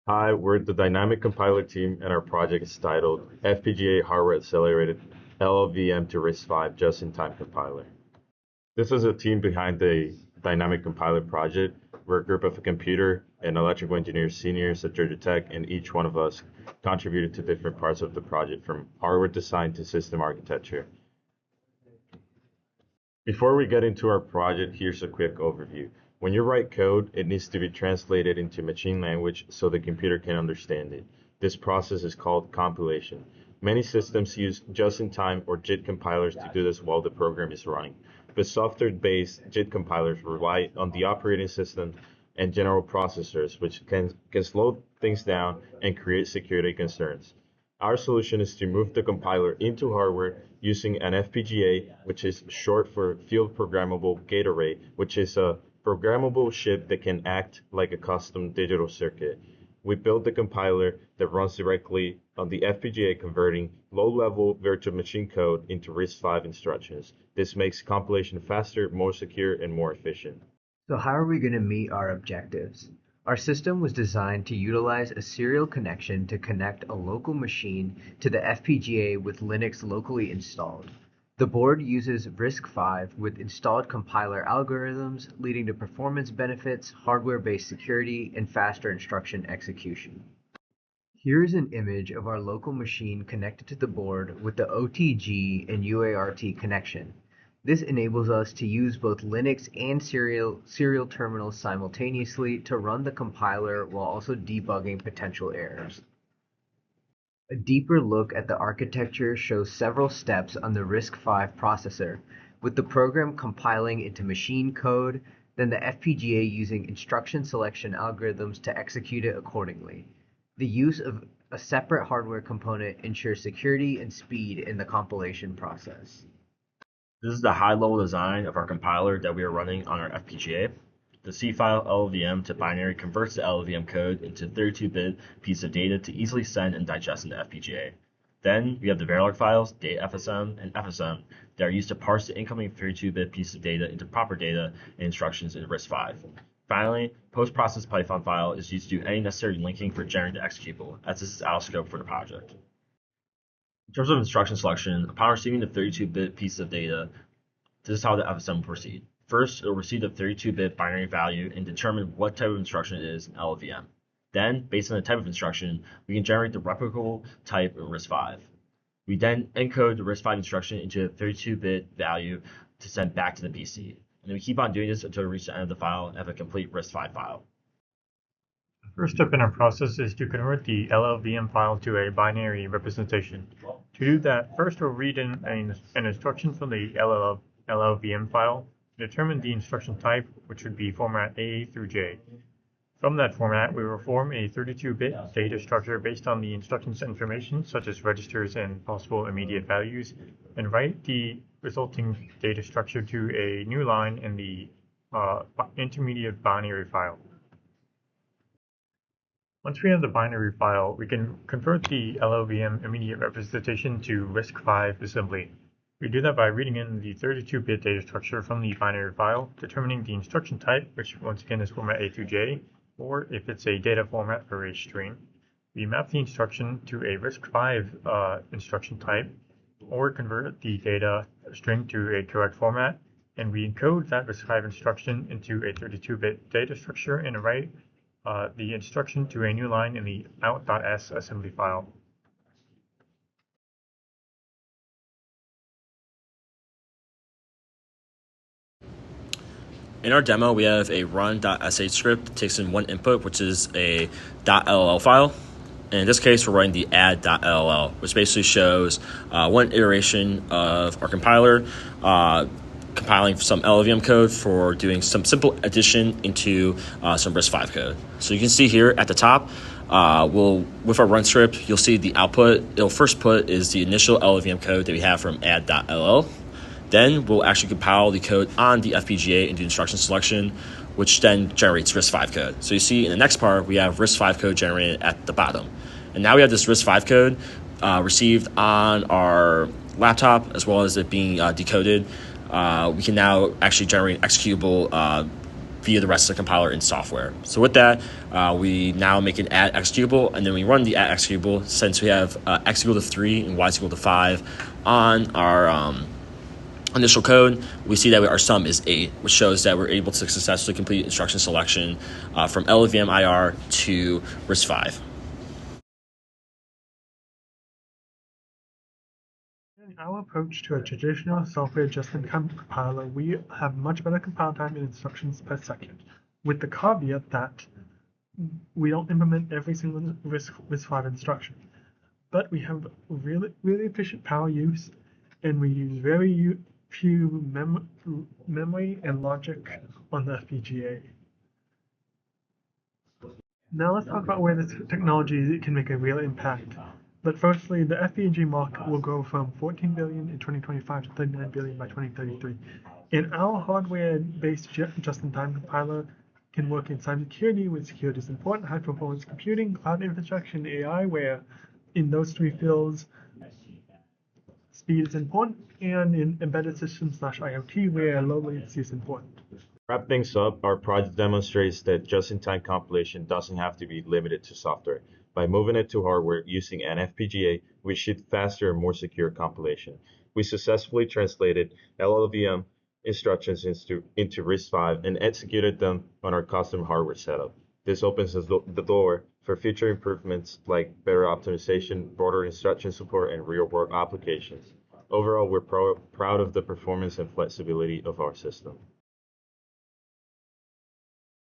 Hi, we're the Dynamic Compiler team, and our project is titled FPGA Hardware Accelerated LLVM-to-RISC-V Just-in-Time Compiler. This is a team behind the Dynamic Compiler project. We're a group of computer and electrical engineers, seniors at Georgia Tech, and each one of us contributed to different parts of the project, from hardware design to system architecture. Before we get into our project, here's a quick overview. When you write code, it needs to be translated into machine language so the computer can understand it. This process is called compilation. Many systems use just-in-time or JIT compilers to do this while the program is running, but software-based JIT compilers rely on the operating system and general processors, which can slow things down and create security concerns. Our solution is to move the compiler into hardware using an FPGA, which is short for Field Programmable Gate Array, which is a programmable chip that can act like a custom digital circuit. We built the compiler that runs directly on the FPGA, converting low-level virtual machine code into RISC-V instructions. This makes compilation faster, more secure, and more efficient. So how are we going to meet our objectives? Our system was designed to utilize a serial connection to connect a local machine to the FPGA with Linux locally installed. The board uses RISC-V with installed compiler algorithms, leading to performance benefits, hardware-based security, and faster instruction execution. Here's an image of our local machine connected to the board with the OTG and UART connection. This enables us to use both Linux and serial terminals simultaneously to run the compiler while also debugging potential errors. A deeper look at the architecture shows several steps on the RISC-V processor, with the program compiling into machine code, then the FPGA using instruction selection algorithms to execute it accordingly. The use of a separate hardware component ensures security and speed in the compilation process. This is the high-level design of our compiler that we are running on our FPGA. The C file LLVM to binary converts the LLVM code into a 32-bit piece of data to easily send and digest into FPGA. Then we have the Verilog files, datafsm, and FSM that are used to parse the incoming 32-bit piece of data into proper data and instructions in RISC-V. Finally, post-process Python file is used to do any necessary linking for generating the executable, as this is out of scope for the project. In terms of instruction selection, upon receiving the 32-bit piece of data, this is how the FSM will proceed. First, it will receive the 32-bit binary value and determine what type of instruction it is in LLVM. Then, based on the type of instruction, we can generate the replicable type in RISC-V. We then encode the RISC-V instruction into a 32-bit value to send back to the PC. And then we keep on doing this until we reach the end of the file and have a complete RISC-V file. The first step in our process is to convert the LLVM file to a binary representation. To do that, first we'll read in an instruction from the LLVM file, determine the instruction type, which would be format A through J. From that format, we will form a 32-bit data structure based on the instructions information, such as registers and possible immediate values, and write the resulting data structure to a new line in the intermediate binary file. Once we have the binary file, we can convert the LLVM immediate representation to RISC-V assembly. We do that by reading in the 32-bit data structure from the binary file, determining the instruction type, which once again is format A through J, or if it's a data format for a string. We map the instruction to a RISC-V instruction type, or convert the data string to a correct format, and we encode that RISC-V instruction into a 32-bit data structure and write the instruction to a new line in the out.s assembly file. In our demo, we have a run.sh script that takes in one input, which is a .ll file. And in this case, we're writing the add.ll, which basically shows one iteration of our compiler, compiling some LLVM code for doing some simple addition into some RISC-V code. So you can see here at the top, with our run script, you'll see the output. It'll first put is the initial LLVM code that we have from add.ll. Then we'll actually compile the code on the FPGA and do instruction selection, which then generates RISC-V code. So you see in the next part, we have RISC-V code generated at the bottom. And now we have this RISC-V code received on our laptop, as well as it being decoded. We can now actually generate executable via the rest of the compiler and software. So with that, we now make an add executable, and then we run the add executable. Since we have x equal to 3 and y is equal to 5 on our initial code, we see that our sum is 8, which shows that we're able to successfully complete instruction selection from LLVM IR to RISC-V. In our approach to a traditional software just-in-time compiler, we have much better compile time and instructions per second, with the caveat that we don't implement every single RISC-V instruction. But we have really efficient power use, and we use very few memory and logic on the FPGA. Now let's talk about where this technology can make a real impact. But firstly, the FPGA market will grow from 14 billion in 2025 to 39 billion by 2033. And our hardware-based just-in-time compiler can work in cybersecurity, where security is important, high-performance computing, cloud infrastructure, and AI, where in those three fields, speed is important, and in embedded systems / IoT, where low latency is important. To wrap things up, our project demonstrates that just-in-time compilation doesn't have to be limited to software. By moving it to hardware using an FPGA, we achieved faster and more secure compilation. We successfully translated LLVM instructions into RISC-V and executed them on our custom hardware setup. This opens the door for future improvements like better optimization, broader instruction support, and real-world applications. Overall, we're proud of the performance and flexibility of our system.